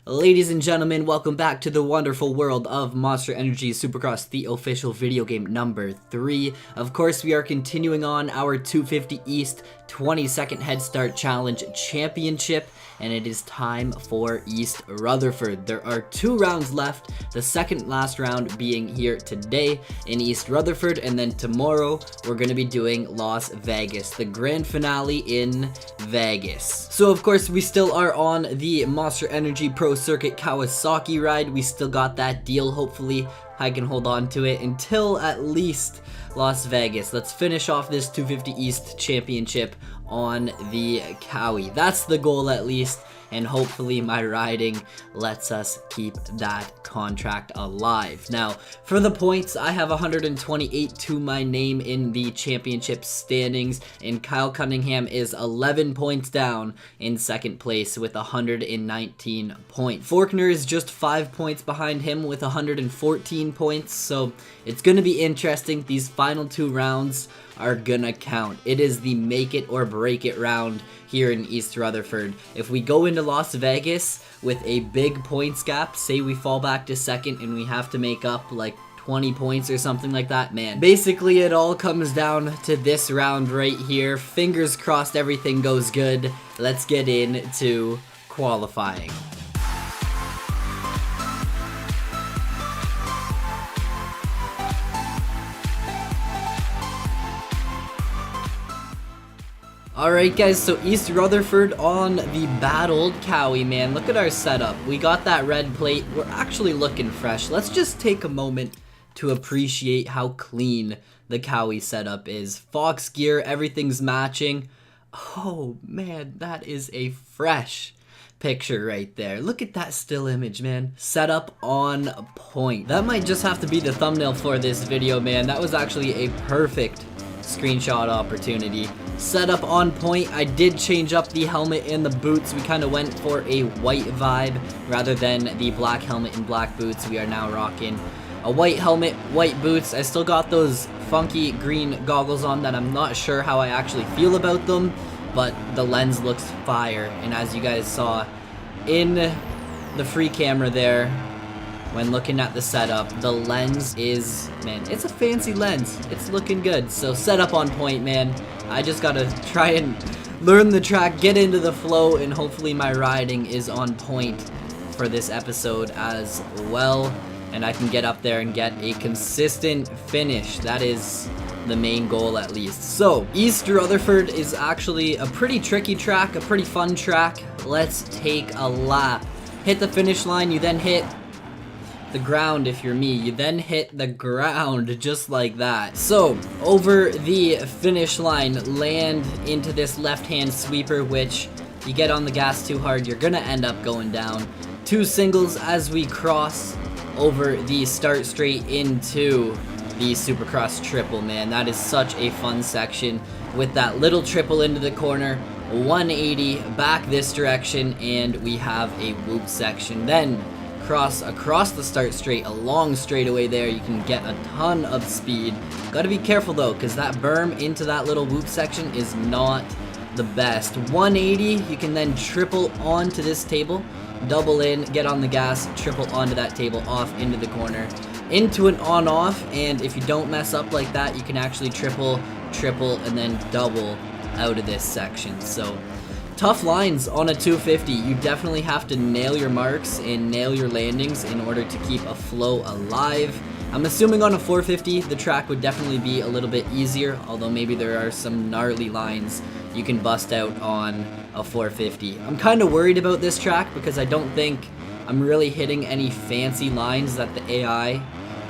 Ladies and gentlemen, welcome back to the wonderful world of Monster Energy Supercross, the official video game number 3. Of course, we are continuing on our 250 East 20-second head start challenge championship, and it is time for East Rutherford. There are 2 rounds left, the second last round being here today in East Rutherford, and then tomorrow we're going to be doing Las Vegas, the grand finale in Vegas. So of course, we still are on the Monster Energy Pro Circuit Kawasaki ride. We still got that deal. Hopefully I can hold on to it until at least Las Vegas. Let's finish off this 250 East championship on the Cowie. That's the goal at least, and hopefully my riding lets us keep that contract alive. Now, for the points, I have 128 to my name in the championship standings, and Kyle Cunningham is 11 points down in second place with 119 points. Faulkner is just 5 points behind him with 114 points, so it's going to be interesting. These final 2 rounds are gonna count. It is the make it or break it round here in East Rutherford. If we go into Las Vegas with a big points gap, say we fall back to second and we have to make up like 20 points or something like that, man. Basically, it all comes down to this round right here. Fingers crossed everything goes good. Let's get into qualifying. Alright guys, so East Rutherford on the battled Cowie, man. Look at our setup. We got that red plate. We're actually looking fresh. Let's just take a moment to appreciate how clean the Cowie setup is. Fox gear, everything's matching. Oh man, that is a fresh picture right there. Look at that still image, man. Setup on point. That might just have to be the thumbnail for this video, man. That was actually a perfect screenshot opportunity. Setup on point. I did change up the helmet and the boots. We kind of went for a white vibe rather than the black helmet and black boots. We are now rocking a white helmet, white boots. I still got those funky green goggles on that I'm not sure how I actually feel about them, but the lens looks fire. And as you guys saw in the free camera there, when looking at the setup, the lens is, man, it's a fancy lens. It's looking good. So setup on point, man. I just gotta try and learn the track, get into the flow, and hopefully my riding is on point for this episode as well, and I can get up there and get a consistent finish. That is the main goal at least. So East Rutherford is actually a pretty tricky track, a pretty fun track. Let's take a lap. Hit the finish line, you then hit the ground. If you're me, you then hit the ground just like that. So over the finish line, land into this left-hand sweeper, which you get on the gas too hard, you're gonna end up going down. 2 singles as we cross over the start straight into the Supercross triple, man. That is such a fun section with that little triple into the corner, 180 back this direction, and we have a whoop section. Then cross across the start straight, a long straightaway there. You can get a ton of speed. Gotta be careful though, because that berm into that little whoop section is not the best. 180, you can then triple onto this table, double in, get on the gas, triple onto that table, off into the corner, into an on-off, and if you don't mess up like that, you can actually triple, and then double out of this section. So tough lines on a 250. You definitely have to nail your marks and nail your landings in order to keep a flow alive. I'm assuming on a 450 the track would definitely be a little bit easier, although maybe there are some gnarly lines you can bust out on a 450. I'm kind of worried about this track because I don't think I'm really hitting any fancy lines that the AI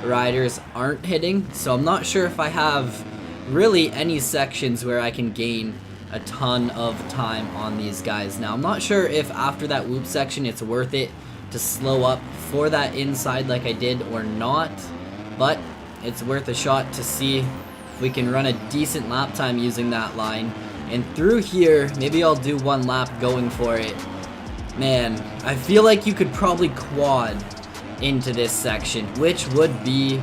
riders aren't hitting, so I'm not sure if I have really any sections where I can gain a ton of time on these guys. Now, I'm not sure if after that whoop section it's worth it to slow up for that inside like I did or not, but it's worth a shot to see if we can run a decent lap time using that line. And through here, maybe I'll do 1 lap going for it. Man, I feel like you could probably quad into this section, which would be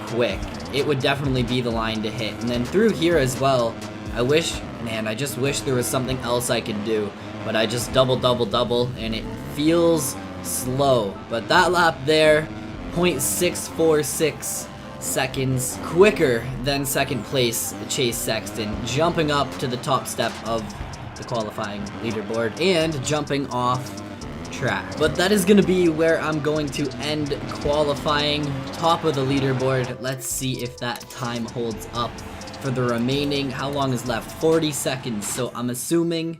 quick. It would definitely be the line to hit. And then through here as well, I just wish there was something else I could do, but I just double, and it feels slow. But that lap there, 0.646 seconds quicker than second place Chase Sexton, jumping up to the top step of the qualifying leaderboard and jumping off track. But that is gonna be where I'm going to end qualifying, top of the leaderboard. Let's see if that time holds up for the remaining, how long is left? 40 seconds. So I'm assuming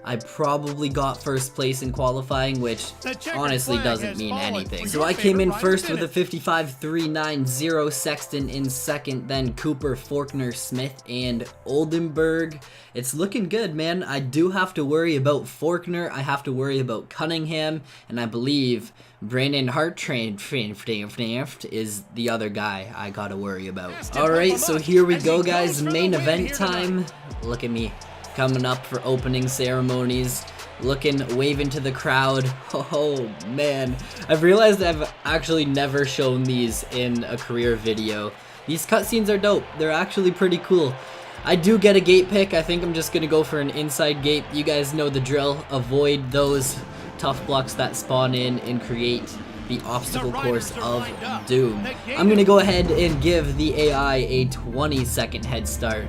I probably got first place in qualifying, which honestly doesn't mean anything. So I came in first with a 55.390, Sexton in second, then Cooper, Faulkner, Smith, and Oldenburg. It's looking good, man. I do have to worry about Faulkner, I have to worry about Cunningham, and I believe Brandon Hartranft is the other guy I gotta worry about. Alright, so here we go, guys. Main event time. Look at me. Coming up for opening ceremonies, waving to the crowd. Oh man, I've realized I've actually never shown these in a career video. These cutscenes are dope, they're actually pretty cool. I do get a gate pick. I think I'm just gonna go for an inside gate. You guys know the drill, avoid those tough blocks that spawn in and create the obstacle course of doom. I'm gonna go ahead and give the AI a 20-second head start.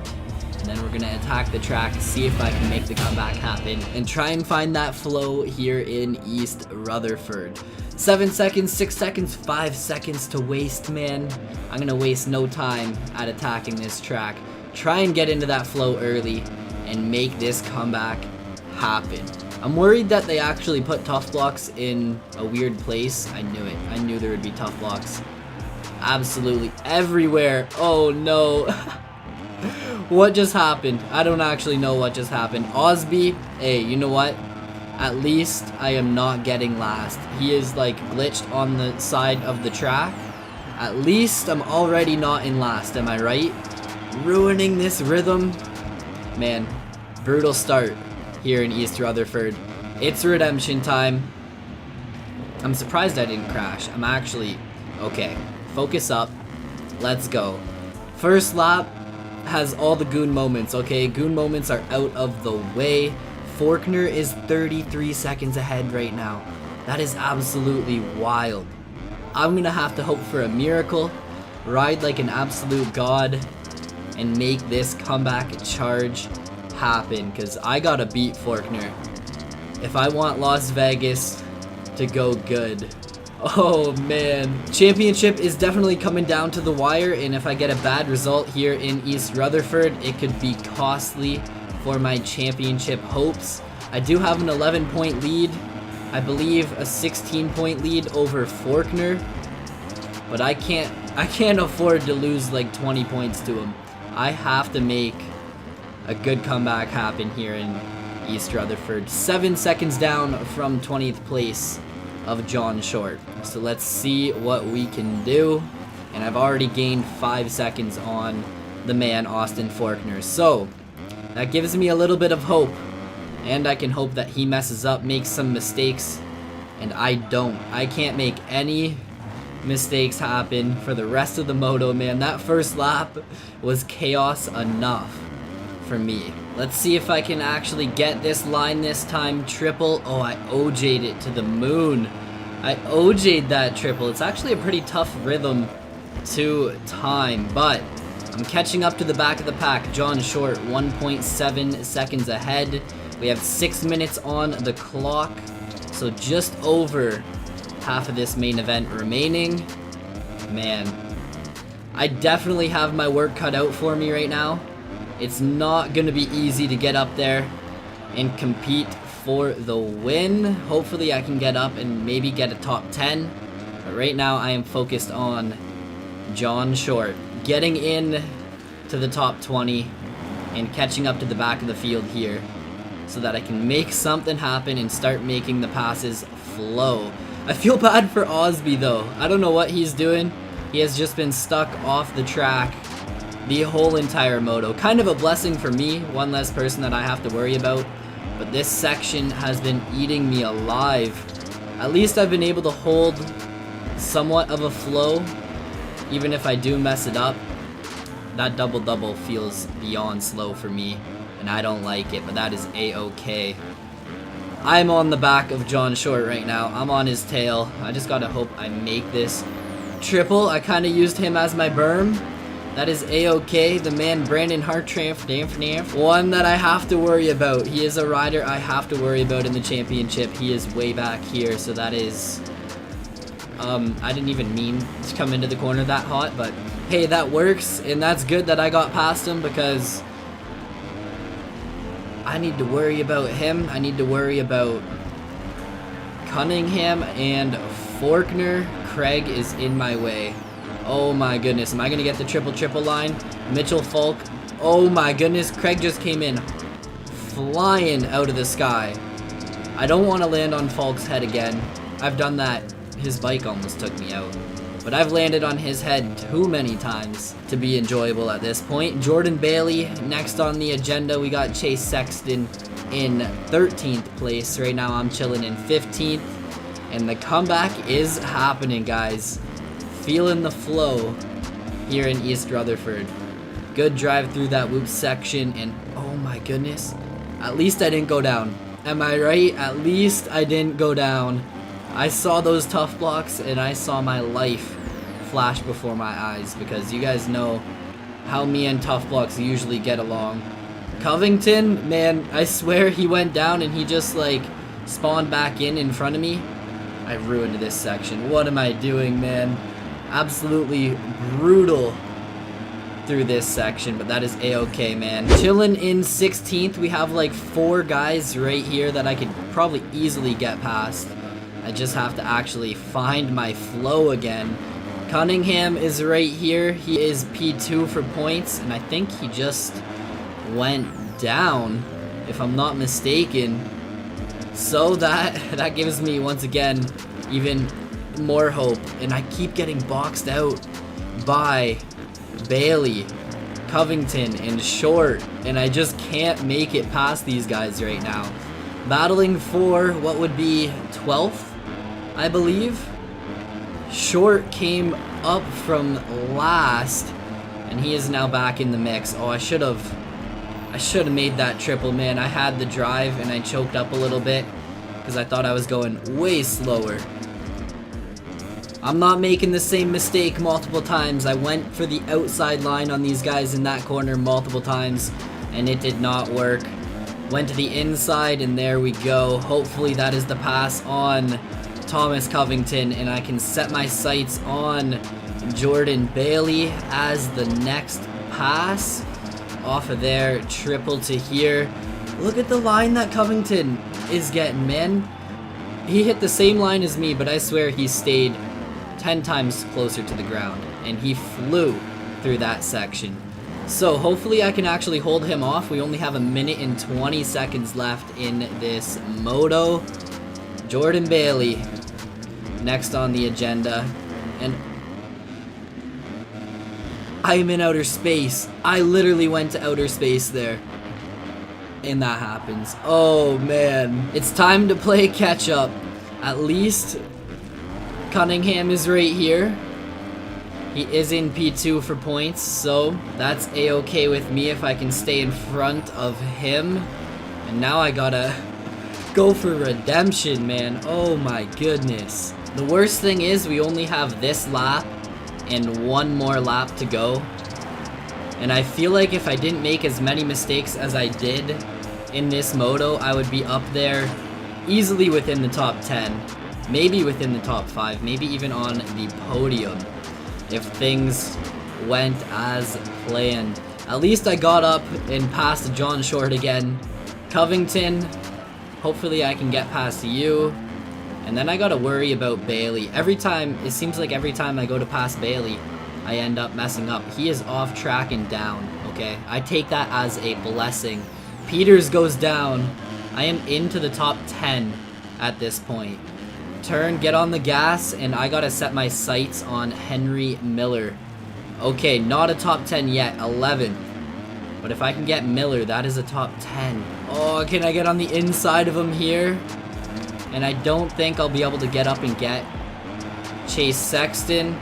And then we're gonna attack the track, see if I can make the comeback happen, and try and find that flow here in East Rutherford. 7 seconds, 6 seconds, 5 seconds to waste, man. I'm gonna waste no time at attacking this track. Try and get into that flow early and make this comeback happen. I'm worried that they actually put tough blocks in a weird place. I knew it. I knew there would be tough blocks absolutely everywhere. Oh no. What just happened? I don't actually know what just happened. Osby, hey, you know what? At least I am not getting last. He is like glitched on the side of the track. At least I'm already not in last, am I right? Ruining this rhythm. Man, brutal start here in East Rutherford. It's redemption time. I'm surprised I didn't crash. I'm actually, okay, focus up. Let's go. First lap has all the goon moments, okay? Goon moments are out of the way. Faulkner is 33 seconds ahead right now. That is absolutely wild. I'm gonna have to hope for a miracle, ride like an absolute god, and make this comeback charge happen, because I gotta beat Faulkner if I want Las Vegas to go good. Oh man, championship is definitely coming down to the wire, and if I get a bad result here in East Rutherford, it could be costly for my championship hopes. I do have an 11-point lead, I believe a 16-point lead over Faulkner, but I can't afford to lose like 20 points to him. I have to make a good comeback happen here in East Rutherford. 7 seconds down from 20th place of John Short. So let's see what we can do. And I've already gained 5 seconds on the man Austin Faulkner. So that gives me a little bit of hope. And I can hope that he messes up, makes some mistakes, and I don't. I can't make any mistakes happen for the rest of the moto, man. That first lap was chaos enough for me. Let's see if I can actually get this line this time. Triple. Oh, I OJ'd it to the moon. I OJ'd that triple. It's actually a pretty tough rhythm to time, but I'm catching up to the back of the pack. John Short, 1.7 seconds ahead. We have 6 minutes on the clock, so just over half of this main event remaining. Man, I definitely have my work cut out for me right now. It's not gonna be easy to get up there and compete for the win. Hopefully I can get up and maybe get a top 10. But right now I am focused on John Short, getting in to the top 20 and catching up to the back of the field here so that I can make something happen and start making the passes flow. I feel bad for Osby though. I don't know what he's doing. He has just been stuck off the track the whole entire moto. Kind of a blessing for me, one less person that I have to worry about. But this section has been eating me alive. At least I've been able to hold somewhat of a flow, even if I do mess it up. That double-double feels beyond slow for me, and I don't like it, but that is a-okay. I'm on the back of John Short right now. I'm on his tail. I just gotta hope I make this triple. I kind of used him as my berm. That is a-okay. The man Brandon Hartranft, one that I have to worry about. He is a rider I have to worry about in the championship. He is way back here, so that is... I didn't even mean to come into the corner that hot, but hey, that works, and that's good that I got past him because I need to worry about him. I need to worry about Cunningham and Faulkner. Craig is in my way. Oh my goodness, am I gonna get the triple line? Mitchell Falk. Oh my goodness, Craig just came in flying out of the sky. I don't want to land on Falk's head again. I've done that. His bike almost took me out. But I've landed on his head too many times to be enjoyable at this point. Jordan Bailey, next on the agenda. We got Chase Sexton in 13th place. Right now I'm chilling in 15th. And the comeback is happening, guys. Feeling the flow here in East Rutherford. Good drive through that whoop section. And oh my goodness. At least I didn't go down. Am I right? At least I didn't go down. I saw those tough blocks and I saw my life flash before my eyes because you guys know how me and tough blocks usually get along. Covington, man, I swear he went down and he just like spawned back in front of me. I ruined this section. What am I doing, man? Absolutely brutal through this section, but that is a-okay, man. Chilling in 16th. We have like 4 guys right here that I could probably easily get past. I just have to actually find my flow again. Cunningham is right here. He is P2 for points, and I think he just went down, if I'm not mistaken. So that gives me, once again, even more hope. And I keep getting boxed out by Bailey, Covington, and Short, and I just can't make it past these guys right now. Battling for what would be 12th, I believe. Short came up from last, and he is now back in the mix. Oh, I should have made that triple, man. I had the drive, and I choked up a little bit because I thought I was going way slower. I'm not making the same mistake multiple times. I went for the outside line on these guys in that corner multiple times, and it did not work. Went to the inside, and there we go. Hopefully that is the pass on Thomas Covington, and I can set my sights on Jordan Bailey as the next pass. Off of there, triple to here. Look at the line that Covington is getting, man. He hit the same line as me, but I swear he stayed 10 times closer to the ground, and he flew through that section. So hopefully I can actually hold him off. We only have 1 minute and 20 seconds left in this moto. Jordan Bailey next on the agenda, and I am in outer space. I literally went to outer space there, and that happens. Oh man, it's time to play catch up. At least Cunningham is right here. He is in P2 for points, so that's a-okay with me if I can stay in front of him. And now I gotta go for redemption, man. Oh my goodness. The worst thing is we only have this lap and 1 more lap to go. And I feel like if I didn't make as many mistakes as I did in this moto, I would be up there easily within the top 10. Maybe within the top 5, maybe even on the podium if things went as planned. At least I got up and passed John Short again. Covington, hopefully I can get past you. And then I gotta worry about Bailey. Every time, it seems like every time I go to pass Bailey, I end up messing up. He is off track and down, okay? I take that as a blessing. Peters goes down. I am into the top 10 at this point. Turn, get on the gas, and I gotta set my sights on Henry Miller. Okay, not a top 10 yet, 11th. But if I can get Miller, that is a top 10. Oh, can I get on the inside of him here? And I don't think I'll be able to get up and get Chase Sexton.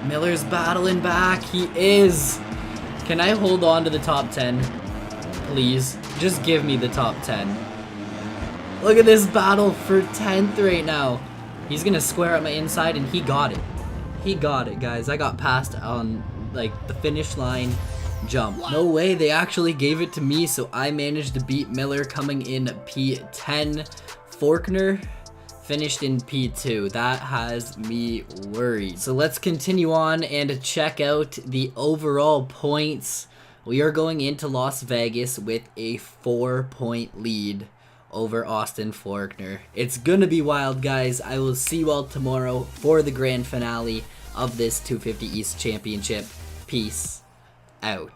Miller's battling back. He is. Can I hold on to the top 10? Please. Just give me the top 10. Look at this battle for 10th right now. He's gonna square up my inside, and he got it. He got it, guys. I got past on, like, the finish line jump. No way, they actually gave it to me, so I managed to beat Miller coming in P10. Faulkner finished in P2. That has me worried. So let's continue on and check out the overall points. We are going into Las Vegas with a 4-point lead over Austin Faulkner. It's gonna be wild, guys. I will see you all tomorrow for the grand finale of this 250 East Championship. Peace out.